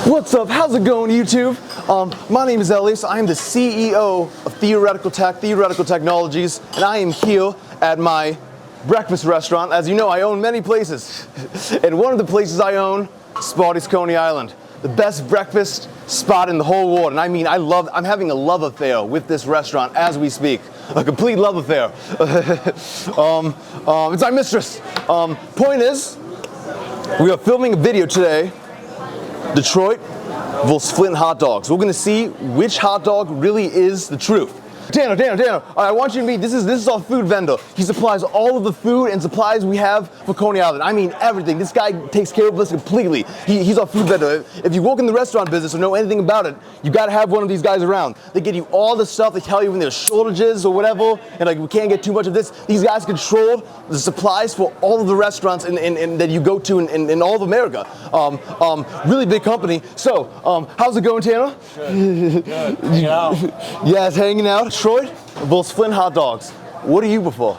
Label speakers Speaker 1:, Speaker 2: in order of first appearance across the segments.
Speaker 1: What's up? How's it going, YouTube? My name is Elias. I am the CEO of Theoretical Technologies, and I am here at my breakfast restaurant. As you know, I own many places, and one of the places I own, Sparty's Coney Island, the best breakfast spot in the whole world. And I mean, I'm having a love affair with this restaurant as we speak. A complete love affair. It's my mistress. Point is, we are filming a video today, Detroit versus Flint hot dogs. We're gonna see which hot dog really is the truth. Tanner, I want you to meet, this is our food vendor. He supplies all of the food and supplies we have for Coney Island. I mean everything. This guy takes care of us completely. He's our food vendor. If you work in the restaurant business or know anything about it, you gotta have one of these guys around. They get you all the stuff, they tell you when there's shortages or whatever, and like we can't get too much of this. These guys control the supplies for all of the restaurants in that you go to in all of America. Really big company. So, how's it going, Tanner?
Speaker 2: Good. Hanging out.
Speaker 1: Yes, hanging out. Detroit versus Flint hot dogs. What do you prefer?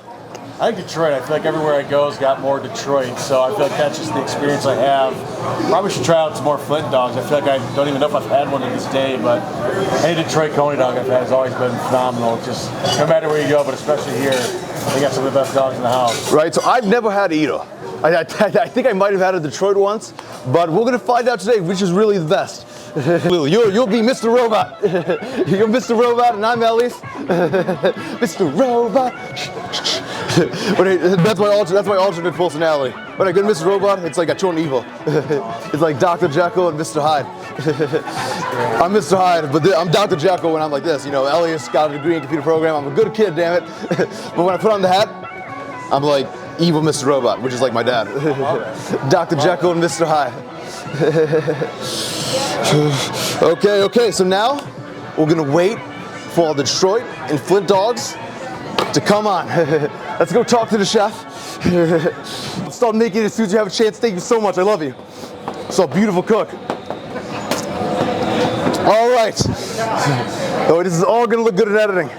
Speaker 2: I like Detroit. I feel like everywhere I go has got more Detroit, so I feel like that's just the experience I have. Probably should try out some more Flint dogs. I feel like I don't even know if I've had one to this day, but any Detroit Coney dog I've had has always been phenomenal. Just no matter where you go, but especially here, they got some of the best dogs in the house.
Speaker 1: Right, so I've never had either. I think I might have had a Detroit once, but we're gonna find out today which is really the best. You'll be Mr. Robot. You're Mr. Robot and I'm Elias. Mr. Robot. That's my alternate personality. When I go to Mr. Robot, it's like I turn evil. It's like Dr. Jekyll and Mr. Hyde. I'm Mr. Hyde, but I'm Dr. Jekyll when I'm like this. You know, Elias got a degree in computer program. I'm a good kid, damn it. But when I put on the hat, I'm like evil Mr. Robot, which is like my dad. Dr. Jekyll and Mr. Hyde. Okay, so now we're gonna wait for the Detroit and Flint dogs to come on. Let's go talk to the chef. Start making it as soon as you have a chance. Thank you so much, I love you. So beautiful cook. All right. Oh, this is all gonna look good in editing.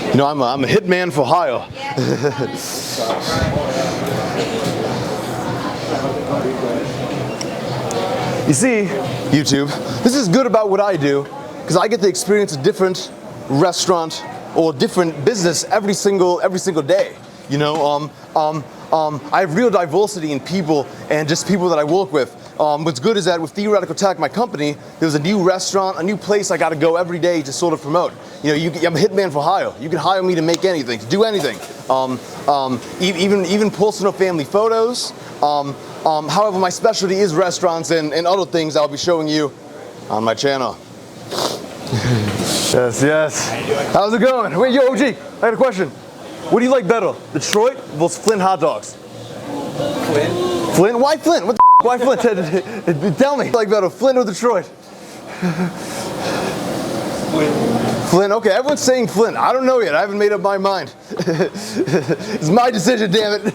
Speaker 1: You know, I'm a hitman for hire. You see, YouTube, this is good about what I do because I get to experience a different restaurant or different business every single day. You know, I have real diversity in people and just people that I work with. What's good is that with Theoretical Tech, my company, there's a new restaurant, a new place I got to go every day to sort of promote. You know, I'm a hitman for hire. You can hire me to make anything, to do anything. Even personal family photos. However, my specialty is restaurants and other things I'll be showing you on my channel. Yes. How's it going? Wait, yo, OG, I got a question. What do you like better, Detroit versus Flint hot dogs?
Speaker 2: Flint.
Speaker 1: Flint? Why Flint? What the why Flint? Tell me. Like better, Flint or Detroit? Flint, okay, everyone's saying Flint. I don't know yet, I haven't made up my mind. It's my decision, damn it.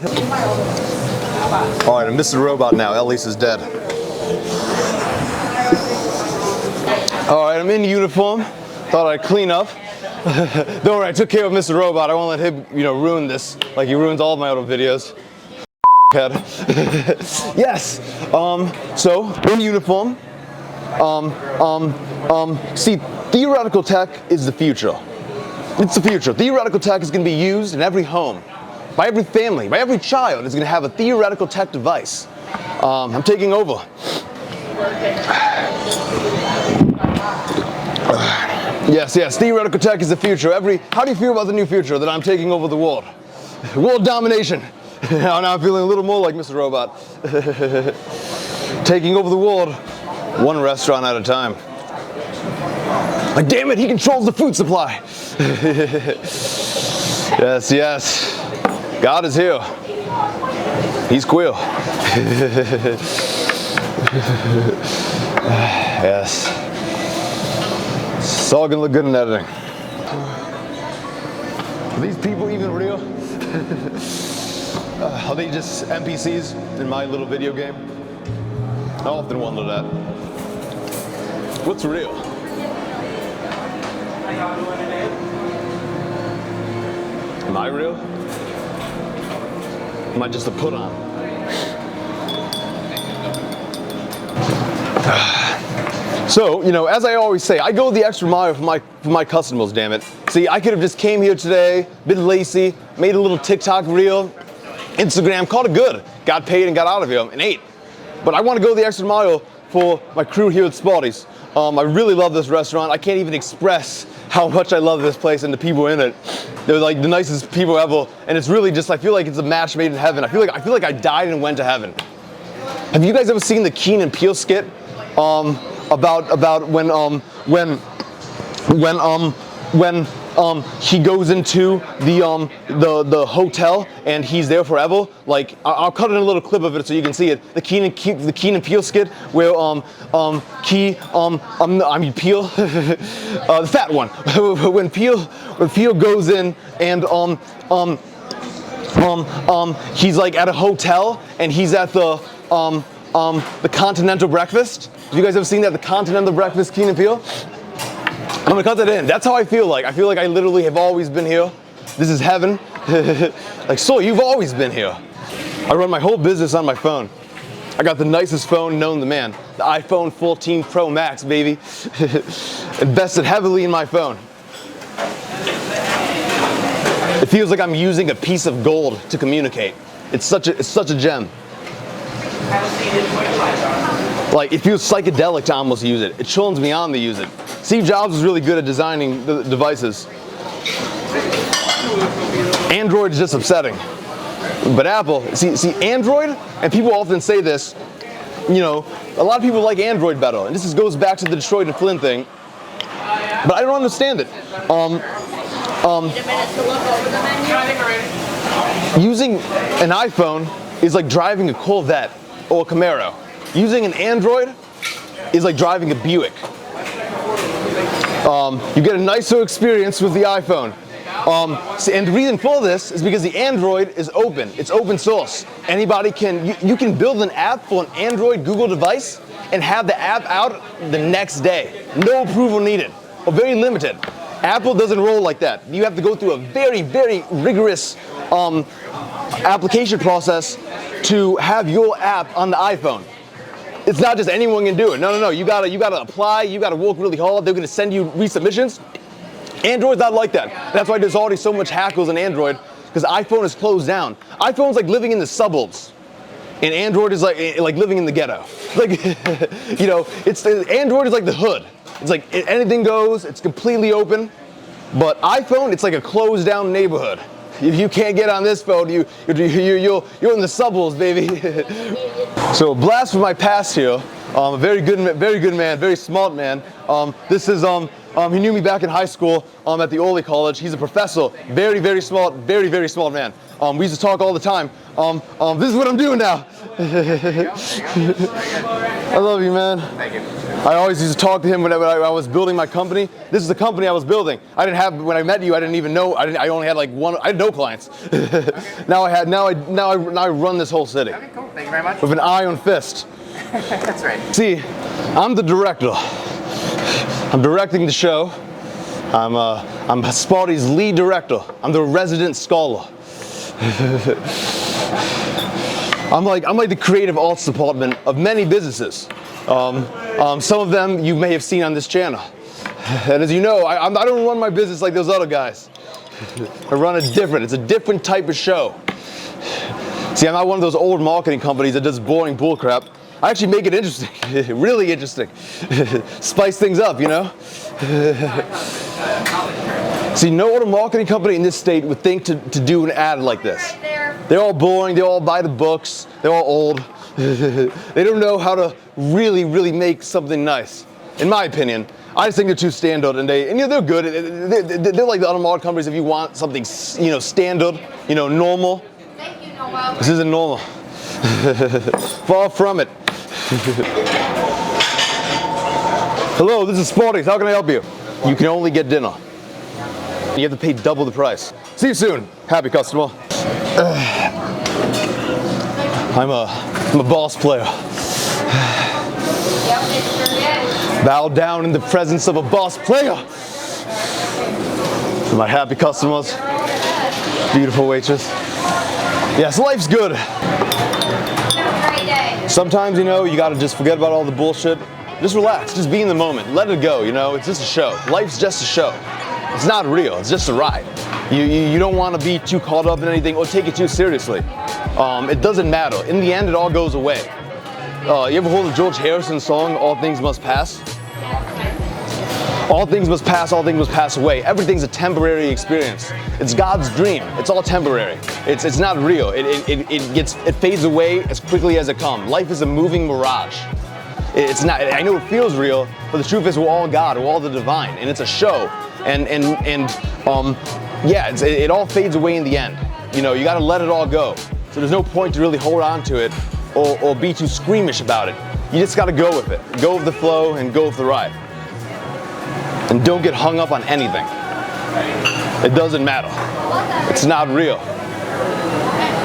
Speaker 1: All right, I'm Mr. Robot now, Elias is dead. All right, I'm in uniform. Thought I'd clean up. Don't worry, I took care of Mr. Robot. I won't let him, ruin this like he ruins all of my other videos. Head. Yes. So in uniform. See, Theoretical Tech is the future. It's the future. Theoretical Tech is going to be used in every home, by every family, by every child is going to have a Theoretical Tech device. I'm taking over. Yes, Theoretical Tech is the future. How do you feel about the new future that I'm taking over the world? World domination. Now I'm feeling a little more like Mr. Robot. Taking over the world, one restaurant at a time. Like, damn it, he controls the food supply. Yes. God is here. He's queer. Yes. It's all gonna look good in editing. Are these people even real? Are they just NPCs in my little video game? I often wonder that. What's real? Am I real? Am I just a put on? So, you know, as I always say, I go the extra mile for my customers, damn it. See, I could have just came here today, been lazy, made a little TikTok reel, Instagram, called it good, got paid and got out of here and ate. But I want to go the extra mile for my crew here at Sparty's. I really love this restaurant. I can't even express how much I love this place and the people in it. They're like the nicest people ever, and it's really just, I feel like it's a match made in heaven. I feel like I died and went to heaven. Have you guys ever seen the Keen and Peele skit about when he goes into the hotel and he's there forever? Like, I'll cut in a little clip of it so you can see it. The Keen and Peele skit where Peele, the fat one, when Peele goes in and he's like at a hotel and he's at the continental breakfast. Have you guys ever seen that? The continental breakfast, Keen and Peele? I'm gonna cut that in. That's how I feel like. I feel like I literally have always been here. This is heaven. Like, so you've always been here. I run my whole business on my phone. I got the nicest phone known to man. The iPhone 14 Pro Max, baby. Invested heavily in my phone. It feels like I'm using a piece of gold to communicate. It's such a gem. Like, it feels psychedelic to almost use it. It chills me on to use it. Steve Jobs was really good at designing the devices. Android is just upsetting. But Apple, see Android, and people often say this, you know, a lot of people like Android better. And this goes back to the Detroit and Flint thing. But I don't understand it. Using an iPhone is like driving a Corvette or a Camaro. Using an Android is like driving a Buick. You get a nicer experience with the iPhone. And the reason for this is because the Android is open. It's open source. Anybody can, you can build an app for an Android Google device and have the app out the next day. No approval needed, or very limited. Apple doesn't roll like that. You have to go through a very, very rigorous application process to have your app on the iPhone. It's not just anyone can do it. No. You gotta apply. You gotta work really hard. They're gonna send you resubmissions. Android's not like that. That's why there's already so much hackers in Android, because iPhone is closed down. iPhone's like living in the suburbs, and Android is like living in the ghetto. Like, you know, Android is like the hood. It's like anything goes. It's completely open. But iPhone, it's like a closed down neighborhood. If you can't get on this phone, you're in the suburbs, baby. So a blast from my past here. A very good man, very smart man. This is he knew me back in high school at the Ole College. He's a professor, very, very smart, very, very smart man. We used to talk all the time. This is what I'm doing now. I love you, man.
Speaker 3: Thank you.
Speaker 1: I always used to talk to him when I was building my company. This is the company I was building. I didn't have, when I met you, I didn't even know. I only had like one. I had no clients. Now I run this whole city.
Speaker 3: Okay, cool. Thank you very much.
Speaker 1: With an iron fist.
Speaker 3: That's right.
Speaker 1: See, I'm the director. I'm directing the show. I'm Sparty's lead director. I'm the resident scholar. I'm like the creative arts department of many businesses. Some of them you may have seen on this channel. And as you know, I don't run my business like those other guys. I run it different. It's a different type of show. See, I'm not one of those old marketing companies that does boring bullcrap. I actually make it interesting, really interesting. Spice things up, you know? See, no other marketing company in this state would think to do an ad like this. They're all boring, they all buy the books, they're all old. They don't know how to really, really make something nice. In my opinion, I just think they're too standard, and they're good. They're like the other marketing companies if you want something, standard, normal. This isn't normal. Far from it. Hello, this is Sparty. How can I help you? You can only get dinner. You have to pay double the price. See you soon. Happy customer. I'm a boss player. Bow down in the presence of a boss player. For my happy customers. Beautiful waitress. Yes, life's good. Sometimes, you gotta just forget about all the bullshit Just relax, just be in the moment, let it go, you know, it's just a show. Life's just a show. It's not real, it's just a ride. You don't want to be too caught up in anything or take it too seriously. It doesn't matter. In the end, it all goes away. You ever heard the George Harrison song, All Things Must Pass? All things must pass, all things must pass away. Everything's a temporary experience. It's God's dream. It's all temporary. It's not real. It fades away as quickly as it comes. Life is a moving mirage. It's not. I know it feels real, but the truth is we're all God, we're all the divine, and it's a show. Yeah, it all fades away in the end. You know, you got to let it all go. So there's no point to really hold on to it or be too squeamish about it. You just got to go with it. Go with the flow and go with the ride. And don't get hung up on anything. It doesn't matter. It's not real.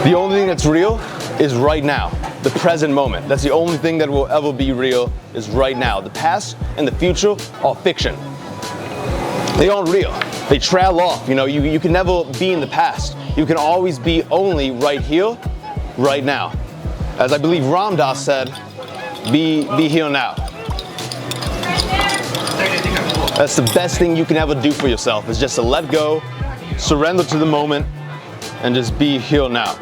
Speaker 1: The only thing that's real is right now, the present moment. That's the only thing that will ever be real is right now. The past and the future are fiction. They aren't real. They trail off. You know, you can never be in the past. You can always be only right here, right now. As I believe Ram Dass said, be here now. That's the best thing you can ever do for yourself, is just to let go, surrender to the moment, and just be here now.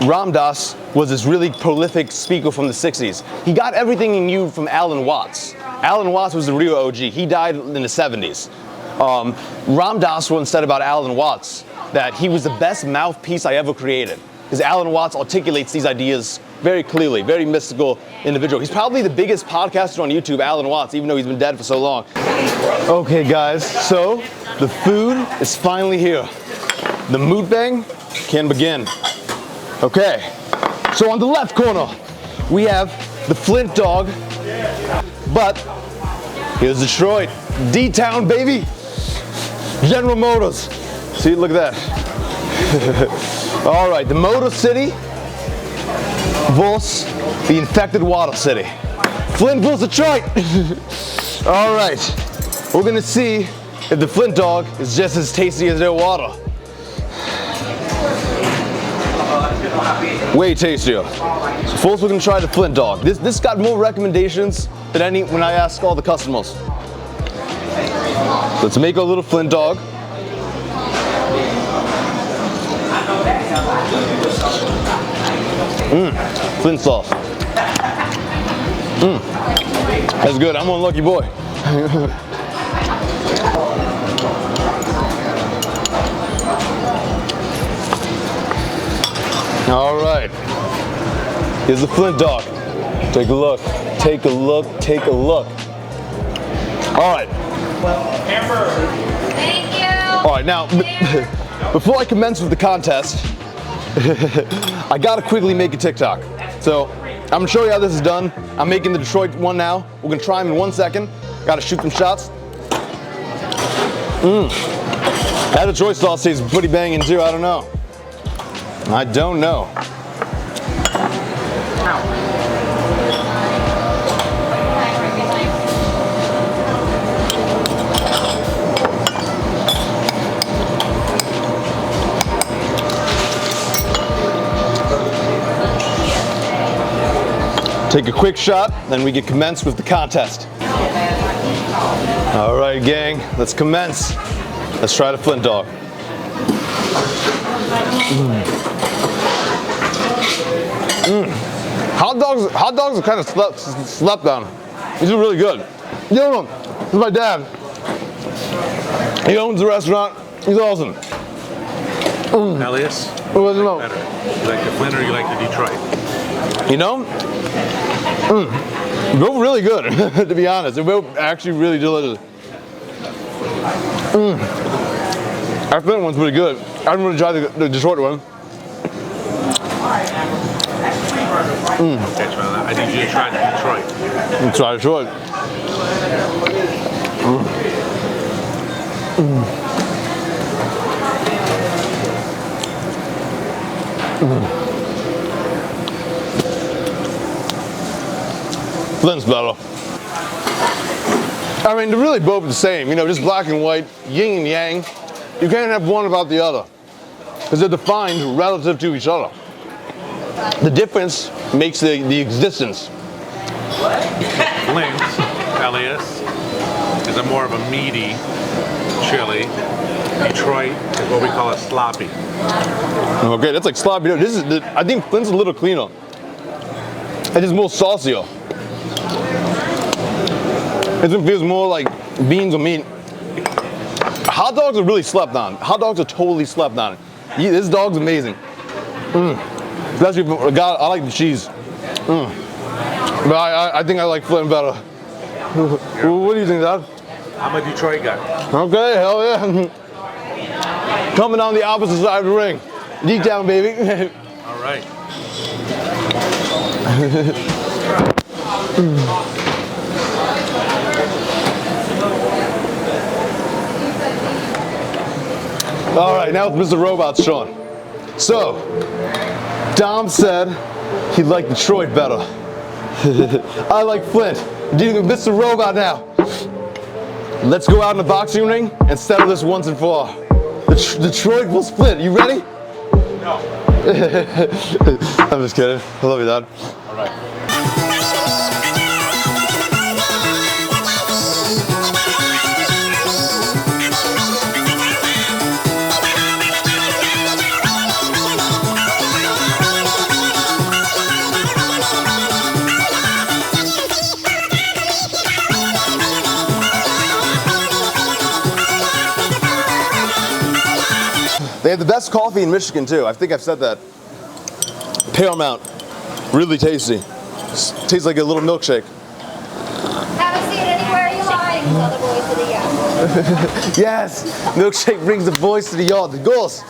Speaker 1: Ram Dass was this really prolific speaker from the 60s. He got everything he knew from Alan Watts. Alan Watts was the real OG. He died in the 70s. Ram Dass once said about Alan Watts that he was the best mouthpiece I ever created. Because Alan Watts articulates these ideas very clearly, very mystical individual. He's probably the biggest podcaster on YouTube, Alan Watts, even though he's been dead for so long. Okay guys, so the food is finally here. The mukbang can begin. Okay, so on the left corner, we have the Flint dog, but here's Detroit, D-Town baby, General Motors. See, look at that. All right, the Motor City versus the infected Water City. Flint versus Detroit. All right, we're gonna see if the Flint dog is just as tasty as their water. Way tastier. So first we're gonna try the Flint dog. This got more recommendations than any when I asked all the customers. Let's make our little Flint dog. Flint sauce. That's good. I'm one lucky boy. All right. Here's the Flint dog. Take a look. Take a look. Take a look. All right.
Speaker 3: Thank you.
Speaker 1: All right. Now, before I commence with the contest, I gotta quickly make a TikTok. So I'm gonna show you how this is done. I'm making the Detroit one now. We're gonna try them in 1 second. Gotta shoot some shots. That Detroit sauce tastes pretty banging too. I don't know. I don't know. Take a quick shot, then we get commenced with the contest. All right, gang, let's commence. Let's try the Flint dog. Hot dogs are kind of slept on. These are really good. You know, this is my dad. He owns the restaurant. He's awesome.
Speaker 4: Elias,
Speaker 1: Well, no.
Speaker 4: better. You like the Flint or you like the Detroit?
Speaker 1: You know, they're both really good, to be honest. They're both actually really delicious. Our Flint one's pretty good. I haven't really tried the Detroit one.
Speaker 4: That's right. I need you to try the Detroit.
Speaker 1: Let's try Detroit. Flint's better. I mean, they're really both the same, you know, just black and white, yin and yang. You can't have one without the other, because they're defined relative to each other. The difference makes the existence.
Speaker 4: Flint, Elias, is a more of a meaty chili. Detroit is what we call a sloppy.
Speaker 1: Okay, that's like sloppy. I think Flint's a little cleaner. It is more saucier. It feels more like beans or meat. Hot dogs are really slept on. Hot dogs are totally slept on. This dog's amazing. Especially, God, I like the cheese. But I think I like Flint better. What do you think, Dad?
Speaker 4: I'm a Detroit guy.
Speaker 1: Okay, hell yeah. Coming on the opposite side of the ring. Deep down, baby.
Speaker 4: All right.
Speaker 1: All right, now it's Mr. Robot's Sean. So, Dom said he liked Detroit better. I like Flint. Dealing with Mr. Robot now. Let's go out in the boxing ring and settle this once and for all. Detroit will split. You ready?
Speaker 4: No.
Speaker 1: I'm just kidding. I love you, Dad.
Speaker 4: All right.
Speaker 1: They have the best coffee in Michigan too. I think I've said that. Paramount, really tasty. Tastes like a little milkshake.
Speaker 3: Have a seat anywhere you like. Tell the boys to the yard.
Speaker 1: Yes, milkshake brings the boys to the yard. The goals.